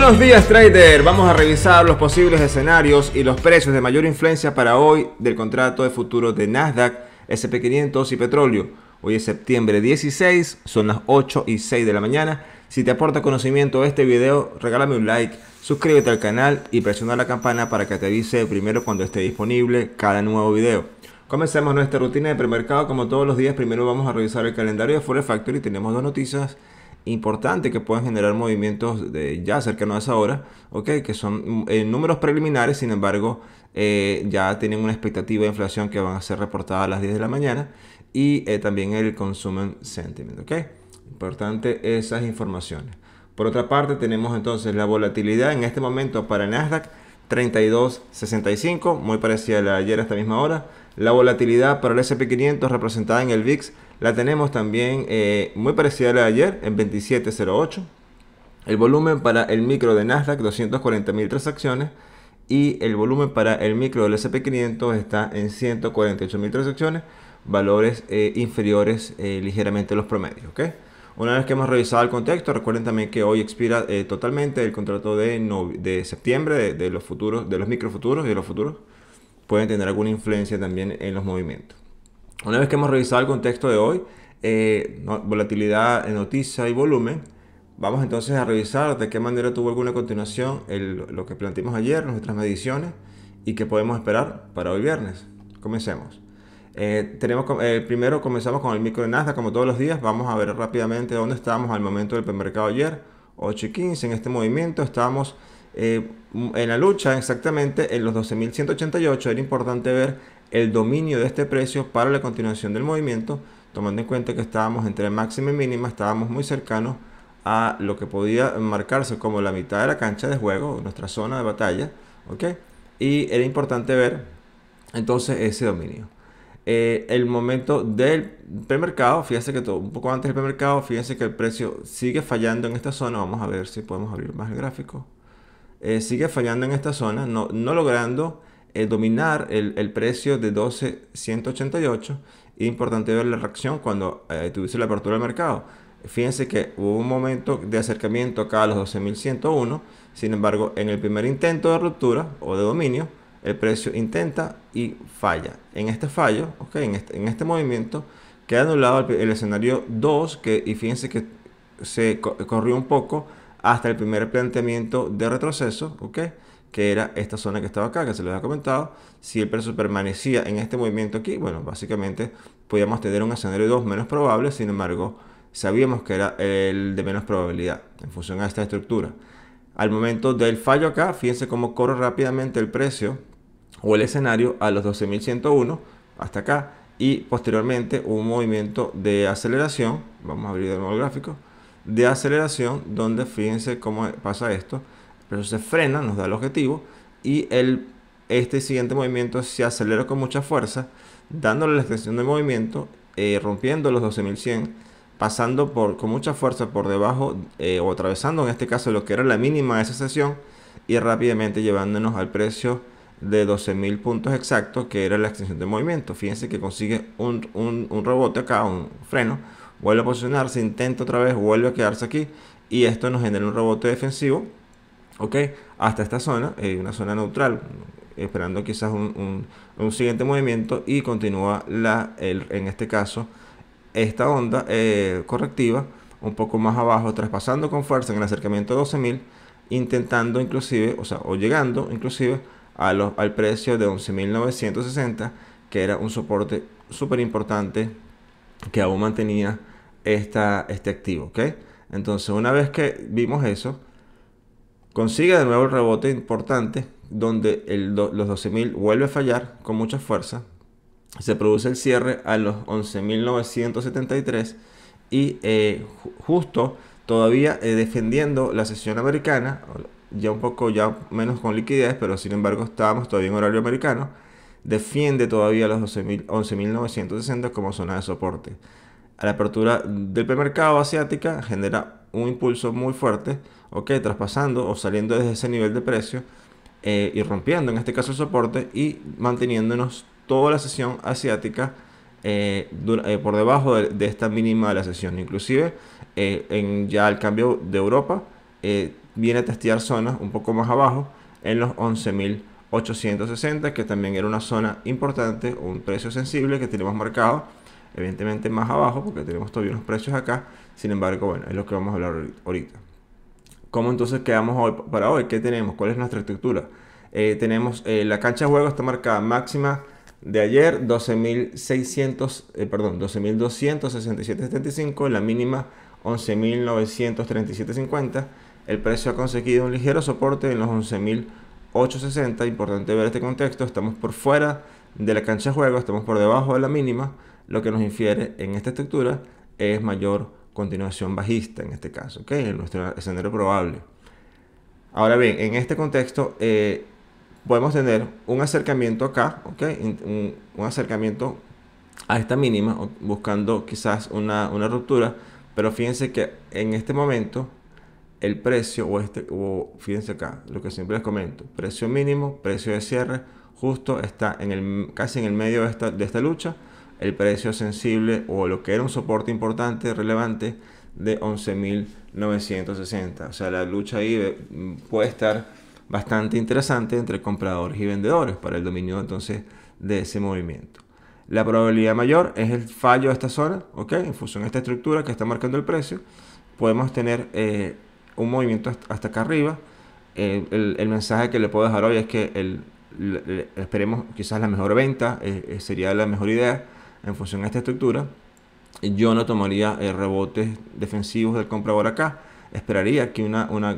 Buenos días, trader. Vamos a revisar los posibles escenarios y los precios de mayor influencia para hoy del contrato de futuros de Nasdaq, S&P 500 y petróleo. Hoy es septiembre 16, son las 8:06 de la mañana. Si te aporta conocimiento este video, regálame un like, suscríbete al canal y presiona la campana para que te avise primero cuando esté disponible cada nuevo video. Comencemos nuestra rutina de premercado como todos los días. Primero vamos a revisar el calendario de Forex Factory. Tenemos dos noticias importante que pueden generar movimientos ya cercanos a esa hora, que son números preliminares. Sin embargo, ya tienen una expectativa de inflación que van a ser reportadas a las 10 de la mañana y también el Consumer Sentiment. Importante esas informaciones. Por otra parte, tenemos entonces la volatilidad en este momento para Nasdaq 32.65, muy parecida a la de ayer a esta misma hora. La volatilidad para el S&P 500 representada en el VIX la tenemos también muy parecida a la de ayer en 27.08. El volumen para el micro de Nasdaq 240.000 transacciones y el volumen para el micro del S&P 500 está en 148.000 transacciones, valores inferiores ligeramente a los promedios. Una vez que hemos revisado el contexto, recuerden también que hoy expira totalmente el contrato de septiembre de los futuros, de los microfuturos y de los futuros. Pueden tener alguna influencia también en los movimientos. Una vez que hemos revisado el contexto de hoy, volatilidad, noticia y volumen, vamos entonces a revisar de qué manera tuvo alguna continuación lo que planteamos ayer, nuestras mediciones y qué podemos esperar para hoy viernes. Comencemos. Primero comenzamos con el micro de Nasdaq como todos los días. Vamos a ver rápidamente dónde estábamos al momento del premercado ayer. 8:15 en este movimiento. Estábamos en la lucha exactamente en los 12.188. Era importante ver el dominio de este precio para la continuación del movimiento, tomando en cuenta que estábamos entre máxima y mínima, estábamos muy cercanos a lo que podía marcarse como la mitad de la cancha de juego, nuestra zona de batalla, y era importante ver entonces ese dominio. El momento del premercado, fíjense que un poco antes del premercado, fíjense que el precio sigue fallando en esta zona. Vamos a ver si podemos abrir más el gráfico. Sigue fallando en esta zona, no logrando dominar el precio de 12.188. Es importante ver la reacción cuando tuviese la apertura del mercado. Fíjense que hubo un momento de acercamiento acá a los 12.101. Sin embargo, en el primer intento de ruptura o de dominio, el precio intenta y falla. En este fallo, en este movimiento, queda anulado el escenario 2, y fíjense que se corrió un poco hasta el primer planteamiento de retroceso, que era esta zona que estaba acá, que se les había comentado. Si el precio permanecía en este movimiento aquí, bueno, básicamente podíamos tener un escenario 2 menos probable. Sin embargo, sabíamos que era el de menos probabilidad en función a esta estructura. Al momento del fallo acá, fíjense cómo corre rápidamente el precio o el escenario a los 12.101 hasta acá, y posteriormente un movimiento de aceleración. Vamos a abrir de nuevo el gráfico de aceleración, donde fíjense cómo pasa esto. Pero se frena, nos da el objetivo, y este siguiente movimiento se acelera con mucha fuerza, dándole la extensión del movimiento, rompiendo los 12.100, pasando con mucha fuerza por debajo o atravesando en este caso lo que era la mínima de esa sesión, y rápidamente llevándonos al precio de 12.000 puntos exactos, que era la extensión del movimiento. Fíjense que consigue un rebote acá, un freno, vuelve a posicionarse, intenta otra vez, vuelve a quedarse aquí, y esto nos genera un rebote defensivo, hasta esta zona, una zona neutral, esperando quizás un siguiente movimiento, y continúa en este caso esta onda correctiva un poco más abajo, traspasando con fuerza en el acercamiento a 12.000, intentando inclusive, o llegando inclusive al precio de 11.960, que era un soporte súper importante que aún mantenía este activo. Entonces, una vez que vimos eso, consigue de nuevo el rebote importante, donde los 12.000 vuelve a fallar con mucha fuerza. Se produce el cierre a los 11.973 y justo todavía defendiendo la sesión americana, ya menos con liquidez, pero sin embargo estábamos todavía en horario americano. Defiende todavía los 11.960 como zona de soporte. A la apertura del premercado asiática genera un impulso muy fuerte, traspasando o saliendo desde ese nivel de precio y rompiendo en este caso el soporte, y manteniéndonos toda la sesión asiática por debajo de esta mínima de la sesión. Inclusive ya el cambio de Europa viene a testear zonas un poco más abajo en los 11.860, que también era una zona importante, un precio sensible que tenemos marcado, evidentemente más abajo porque tenemos todavía unos precios acá. Sin embargo, bueno, es lo que vamos a hablar ahorita. ¿Cómo entonces quedamos hoy, para hoy? ¿Qué tenemos? ¿Cuál es nuestra estructura? Tenemos la cancha de juego está marcada máxima de ayer 12.267.75, la mínima 11.937.50. El precio ha conseguido un ligero soporte en los 11.860. Importante ver este contexto, estamos por fuera de la cancha de juego, estamos por debajo de la mínima, lo que nos infiere en esta estructura es mayor continuación bajista en este caso, ¿ok? En nuestro escenario probable. Ahora bien, en este contexto podemos tener un acercamiento acá, ¿ok? Un acercamiento a esta mínima, buscando quizás una ruptura, pero fíjense que en este momento el precio, fíjense acá, lo que siempre les comento, precio mínimo, precio de cierre, justo está casi en el medio de esta lucha. El precio sensible o lo que era un soporte importante, relevante, de 11.960. O sea, la lucha ahí puede estar bastante interesante entre compradores y vendedores para el dominio entonces de ese movimiento. La probabilidad mayor es el fallo de esta zona, ¿ok? En función de esta estructura que está marcando el precio, podemos tener un movimiento hasta acá arriba. El mensaje que le puedo dejar hoy es que esperemos quizás la mejor venta, sería la mejor idea en función a esta estructura. Yo no tomaría rebotes defensivos del comprador acá, esperaría que una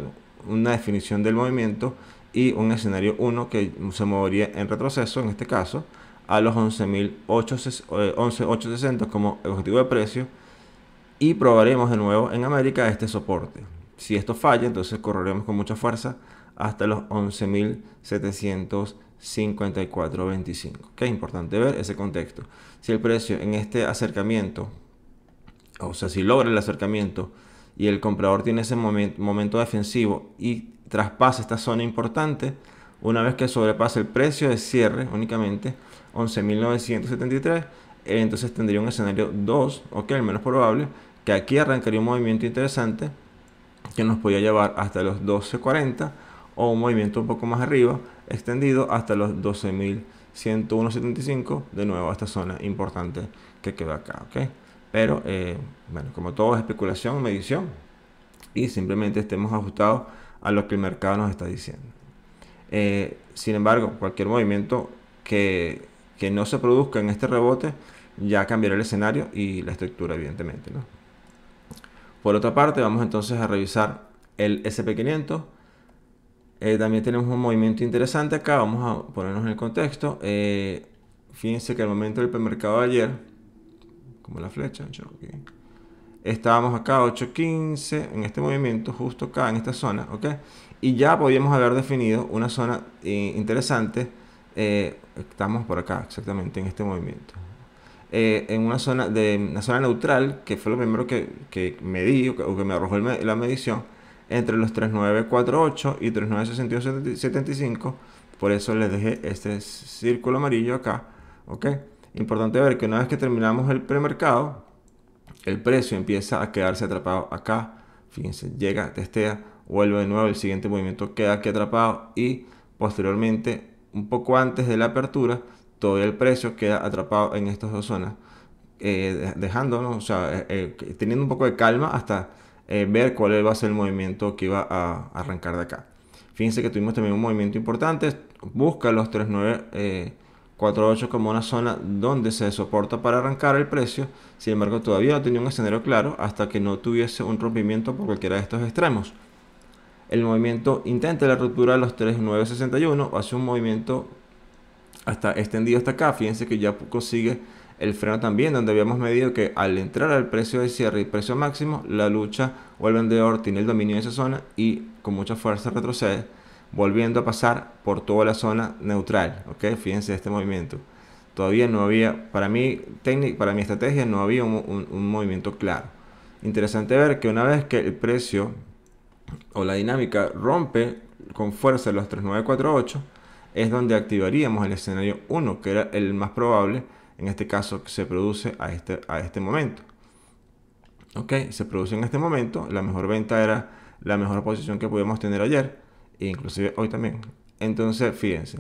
definición del movimiento y un escenario 1 que se movería en retroceso, en este caso a los 11.860 como objetivo de precio, y probaremos de nuevo en América este soporte. Si esto falla, entonces correremos con mucha fuerza hasta los 11.754.25. Que es importante ver ese contexto. Si el precio en este acercamiento, o sea, si logra el acercamiento y el comprador tiene ese momento defensivo y traspasa esta zona importante, una vez que sobrepasa el precio de cierre únicamente 11.973, entonces tendría un escenario 2, ok, el menos probable, que aquí arrancaría un movimiento interesante que nos podría llevar hasta los 12.40 o un movimiento un poco más arriba extendido hasta los 12.101.75, de nuevo a esta zona importante que queda acá, ¿ok? Pero bueno, como todo es especulación, medición, y simplemente estemos ajustados a lo que el mercado nos está diciendo. Sin embargo, cualquier movimiento que no se produzca en este rebote ya cambiará el escenario y la estructura, evidentemente, ¿no? Por otra parte, vamos entonces a revisar el SP500. También tenemos un movimiento interesante acá. Vamos a ponernos en el contexto. Fíjense que al momento del premercado de ayer, como la flecha, estábamos acá 8.15 en este movimiento, justo acá en esta zona, ¿ok? Y ya podíamos haber definido una zona interesante. Estamos por acá, exactamente en este movimiento. En una zona neutral, que fue lo primero que medí o que me arrojó la medición, entre los 3.948 y 3.962.75. Por eso les dejé este círculo amarillo acá, ¿ok? Importante ver que una vez que terminamos el premercado, el precio empieza a quedarse atrapado acá. Fíjense, llega, testea, vuelve de nuevo, el siguiente movimiento queda aquí atrapado y posteriormente, un poco antes de la apertura, todavía el precio queda atrapado en estas dos zonas, dejándonos, o sea, teniendo un poco de calma hasta ver cuál va a ser el movimiento que iba a arrancar de acá. Fíjense que tuvimos también un movimiento importante, busca los 3.948 como una zona donde se soporta para arrancar el precio. Sin embargo, todavía no tenía un escenario claro hasta que no tuviese un rompimiento por cualquiera de estos extremos. El movimiento intenta la ruptura de los 3.961, hace un movimiento hasta extendido hasta acá. Fíjense que ya consigue el freno también, donde habíamos medido que al entrar al precio de cierre y precio máximo, la lucha o el vendedor tiene el dominio de esa zona y con mucha fuerza retrocede, volviendo a pasar por toda la zona neutral, ¿ok? Fíjense este movimiento. Todavía no había, para mi estrategia, no había un movimiento claro. Interesante ver que una vez que el precio o la dinámica rompe con fuerza los 3.948, es donde activaríamos el escenario 1, que era el más probable, en este caso que se produce a este momento. Ok, se produce en este momento, la mejor venta era la mejor posición que pudimos tener ayer, e inclusive hoy también. Entonces, fíjense,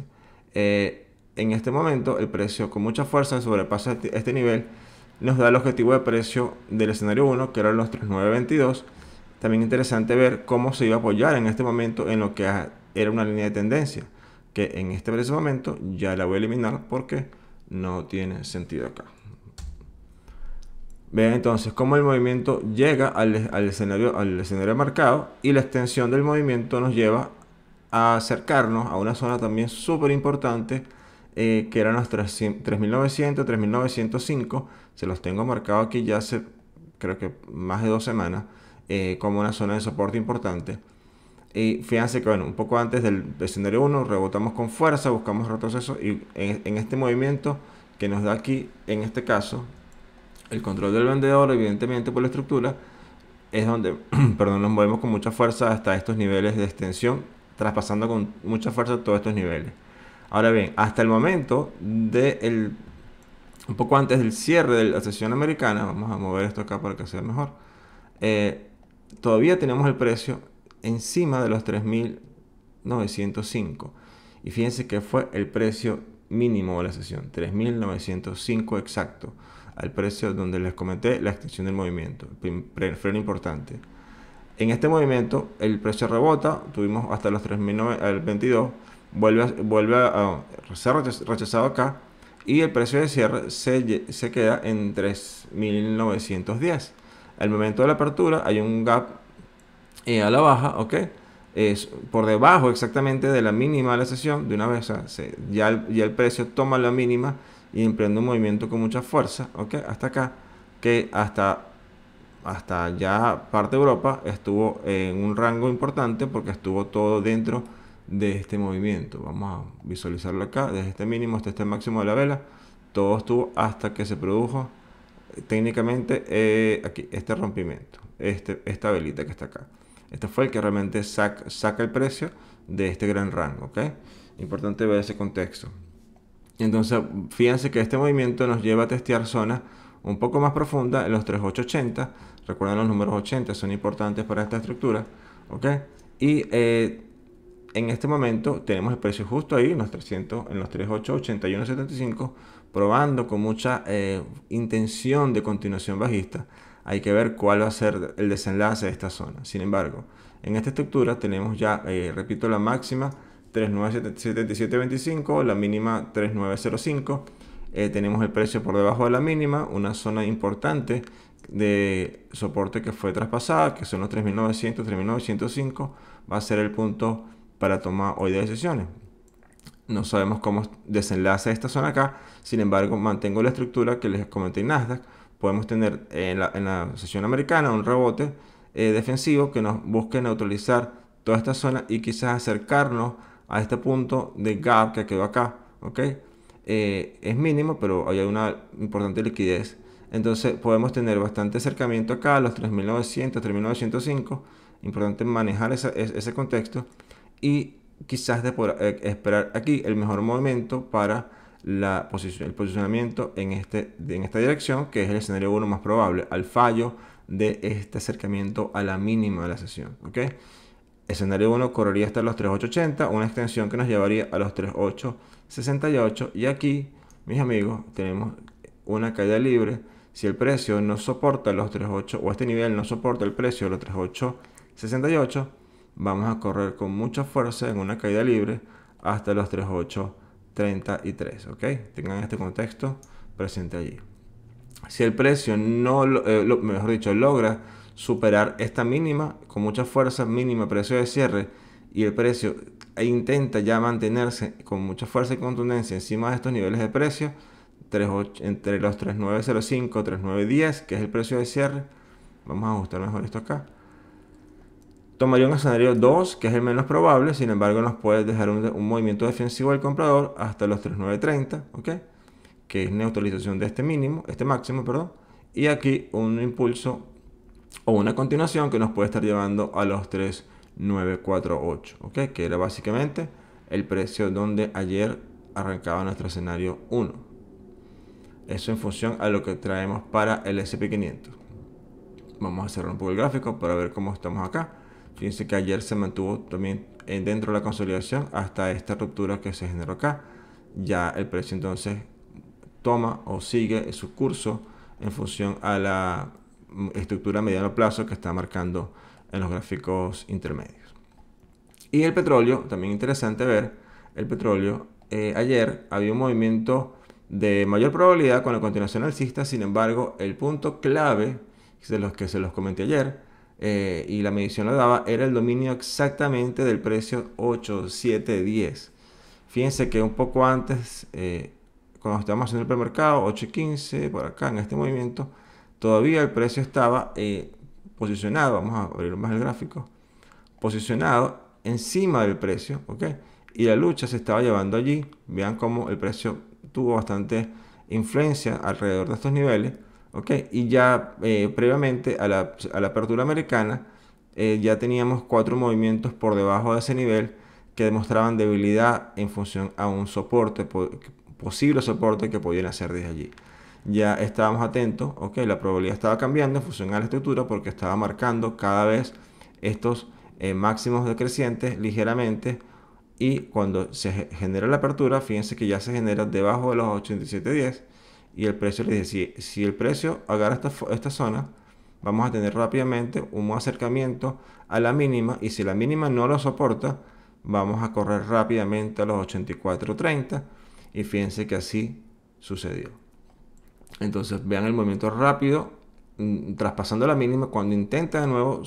en este momento el precio con mucha fuerza sobrepasa este nivel, nos da el objetivo de precio del escenario 1, que eran los 3922. También interesante ver cómo se iba a apoyar en este momento en lo que era una línea de tendencia, que en este preciso momento ya la voy a eliminar porque no tiene sentido acá. Vean entonces cómo el movimiento llega al escenario marcado, y la extensión del movimiento nos lleva a acercarnos a una zona también súper importante, que eran los 3900, 3905. Se los tengo marcado aquí ya hace, creo que más de 2 semanas, como una zona de soporte importante. Y fíjense que, bueno, un poco antes del escenario 1 rebotamos con fuerza, buscamos retroceso, y en este movimiento que nos da aquí, en este caso, el control del vendedor, evidentemente por la estructura, es donde perdón, nos movemos con mucha fuerza hasta estos niveles de extensión, traspasando con mucha fuerza todos estos niveles. Ahora bien, hasta el momento un poco antes del cierre de la sesión americana, vamos a mover esto acá para que sea mejor, todavía tenemos el precio encima de los 3.905, y fíjense que fue el precio mínimo de la sesión, 3.905 exacto, al precio donde les comenté la extensión del movimiento, freno importante. En este movimiento el precio rebota, tuvimos hasta los 3.022, vuelve a ser rechazado acá, y el precio de cierre se queda en 3.910. Al momento de la apertura hay un gap a la baja, ¿ok? Es por debajo exactamente de la mínima de la sesión. De una vez, ya el precio toma la mínima y emprende un movimiento con mucha fuerza, ¿ok? Hasta acá, que hasta ya parte de Europa estuvo en un rango importante porque estuvo todo dentro de este movimiento. Vamos a visualizarlo acá, desde este mínimo hasta este máximo de la vela, todo estuvo hasta que se produjo técnicamente aquí este rompimiento, esta velita que está acá. Este fue el que realmente saca el precio de este gran rango, ¿ok? Importante ver ese contexto. Entonces, fíjense que este movimiento nos lleva a testear zonas un poco más profundas en los 3880. Recuerden, los números 80 son importantes para esta estructura, ¿ok? Y en este momento tenemos el precio justo ahí, en los 300, en los 3881.75, probando con mucha intención de continuación bajista. Hay que ver cuál va a ser el desenlace de esta zona. Sin embargo, en esta estructura tenemos ya, repito, la máxima 3977.25, la mínima 3905. Tenemos el precio por debajo de la mínima, una zona importante de soporte que fue traspasada, que son los 3.900, 3.905. Va a ser el punto para toma hoy de decisiones. No sabemos cómo desenlace esta zona acá, sin embargo mantengo la estructura que les comenté en Nasdaq. Podemos tener en la sesión americana un rebote defensivo que nos busque neutralizar toda esta zona y quizás acercarnos a este punto de gap que quedó acá, ¿ok? Es mínimo, pero hay una importante liquidez. Entonces podemos tener bastante acercamiento acá a los 3.900, 3.905. Importante manejar ese contexto, y quizás esperar aquí el mejor momento para el posicionamiento en esta dirección, que es el escenario 1 más probable, al fallo de este acercamiento a la mínima de la sesión, ¿ok? Escenario 1 correría hasta los 3880, una extensión que nos llevaría a los 3868, y aquí, mis amigos, tenemos una caída libre. Si el precio no soporta los 38, o este nivel no soporta el precio de los 3868, vamos a correr con mucha fuerza en una caída libre hasta los 3833, ¿ok? Tengan este contexto presente allí. Si el precio no, mejor dicho, logra superar esta mínima con mucha fuerza, mínima precio de cierre, y el precio intenta ya mantenerse con mucha fuerza y contundencia encima de estos niveles de precio, entre los 3905, 3910, que es el precio de cierre, vamos a ajustar mejor esto acá, tomaría un escenario 2, que es el menos probable. Sin embargo, nos puede dejar un movimiento defensivo del comprador hasta los 3930, ¿ok? Que es neutralización de este mínimo, este máximo, perdón, y aquí un impulso o una continuación que nos puede estar llevando a los 3948, ¿ok? Que era básicamente el precio donde ayer arrancaba nuestro escenario 1. Eso en función a lo que traemos para el S&P 500. Vamos a cerrar un poco el gráfico para ver cómo estamos acá. Fíjense que ayer se mantuvo también dentro de la consolidación hasta esta ruptura que se generó acá. Ya el precio entonces toma o sigue su curso en función a la estructura a mediano plazo que está marcando en los gráficos intermedios. Y el petróleo, también interesante ver, el petróleo ayer había un movimiento de mayor probabilidad con la continuación alcista. Sin embargo, el punto clave de los que se los comenté ayer, y la medición lo daba, era el dominio exactamente del precio 8.710. Fíjense que un poco antes, cuando estábamos haciendo el premercado, 8.15, por acá en este movimiento, todavía el precio estaba posicionado, vamos a abrir más el gráfico, posicionado encima del precio, ¿ok? Y la lucha se estaba llevando allí. Vean cómo el precio tuvo bastante influencia alrededor de estos niveles, ¿ok? Y ya previamente a la apertura americana, ya teníamos 4 movimientos por debajo de ese nivel que demostraban debilidad en función a un soporte, posible soporte que podían hacer desde allí. Ya estábamos atentos, ¿ok? La probabilidad estaba cambiando en función a la estructura porque estaba marcando cada vez estos máximos decrecientes ligeramente, y cuando se genera la apertura, fíjense que ya se genera debajo de los 87.10, y el precio, les dice, si el precio agarra esta zona, vamos a tener rápidamente un acercamiento a la mínima, y si la mínima no lo soporta, vamos a correr rápidamente a los 84.30, y fíjense que así sucedió. Entonces vean el movimiento rápido, traspasando la mínima. Cuando intenta de nuevo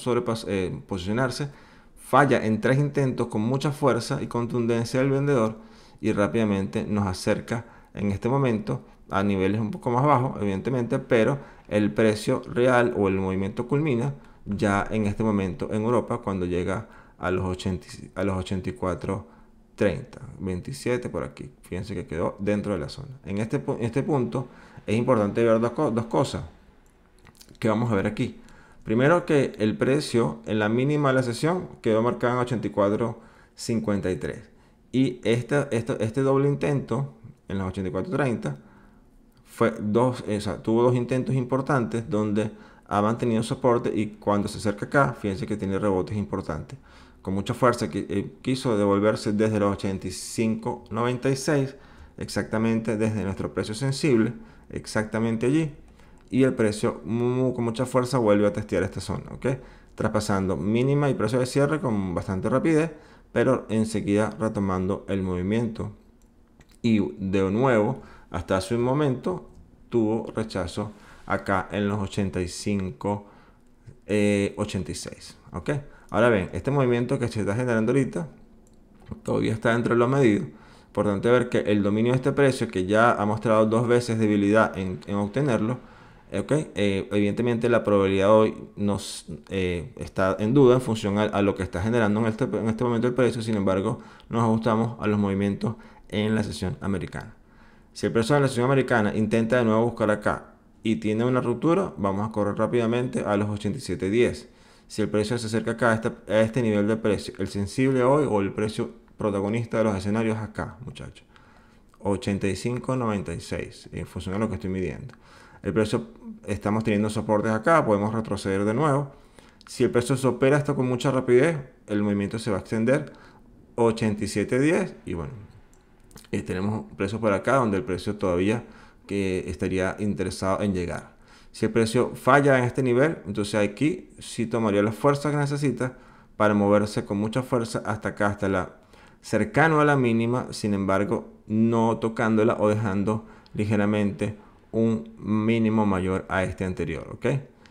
posicionarse, falla en 3 intentos con mucha fuerza y contundencia del vendedor, y rápidamente nos acerca en este momento a niveles un poco más bajos, evidentemente, pero el precio real o el movimiento culmina ya en este momento en Europa cuando llega a los 84.30, 27 por aquí. Fíjense que quedó dentro de la zona. En este punto es importante ver dos cosas que vamos a ver aquí. Primero, que el precio en la mínima de la sesión quedó marcado en 84.53, y este doble intento en los 84.30 tuvo 2 intentos importantes donde ha mantenido soporte, y cuando se acerca acá, fíjense que tiene rebotes importantes con mucha fuerza, que quiso devolverse desde los 85.96, exactamente desde nuestro precio sensible, exactamente allí, y el precio con mucha fuerza vuelve a testear esta zona, ¿ok? Traspasando mínima y precio de cierre con bastante rapidez, pero enseguida retomando el movimiento, y de nuevo hasta hace un momento tuvo rechazo acá en los 85.86, ¿ok? Ahora ven, este movimiento que se está generando ahorita todavía está dentro de lo medido. Importante ver que el dominio de este precio, que ya ha mostrado 2 veces debilidad en obtenerlo, ¿okay? Evidentemente la probabilidad hoy está en duda en función a lo que está generando en este momento el precio. Sin embargo, nos ajustamos a los movimientos en la sesión americana. Si el precio de la sesión americana intenta de nuevo buscar acá y tiene una ruptura, vamos a correr rápidamente a los 87.10. Si el precio se acerca acá a este nivel de precio, el sensible hoy o el precio protagonista de los escenarios acá, muchachos, 85.96 en función a lo que estoy midiendo. El precio, estamos teniendo soportes acá, podemos retroceder de nuevo. Si el precio se opera esto con mucha rapidez, el movimiento se va a extender 87.10, y bueno, tenemos un precio por acá donde el precio todavía que estaría interesado en llegar. Si el precio falla en este nivel, entonces aquí sí tomaría la fuerza que necesita para moverse con mucha fuerza hasta acá, cercano a la mínima, sin embargo no tocándola o dejando ligeramente un mínimo mayor a este anterior, ¿ok?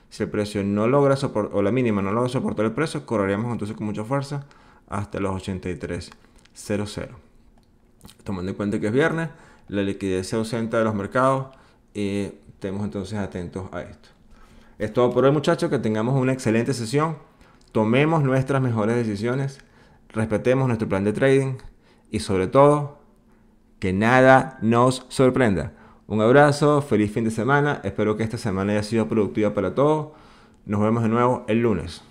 Si el precio no logra soportar, o la mínima no logra soportar el precio, correríamos entonces con mucha fuerza hasta los 83.00. Tomando en cuenta que es viernes, la liquidez se ausenta de los mercados, y estemos entonces atentos a esto. Es todo por hoy, muchachos. Que tengamos una excelente sesión. Tomemos nuestras mejores decisiones. Respetemos nuestro plan de trading. Y sobre todo, que nada nos sorprenda. Un abrazo, feliz fin de semana. Espero que esta semana haya sido productiva para todos. Nos vemos de nuevo el lunes.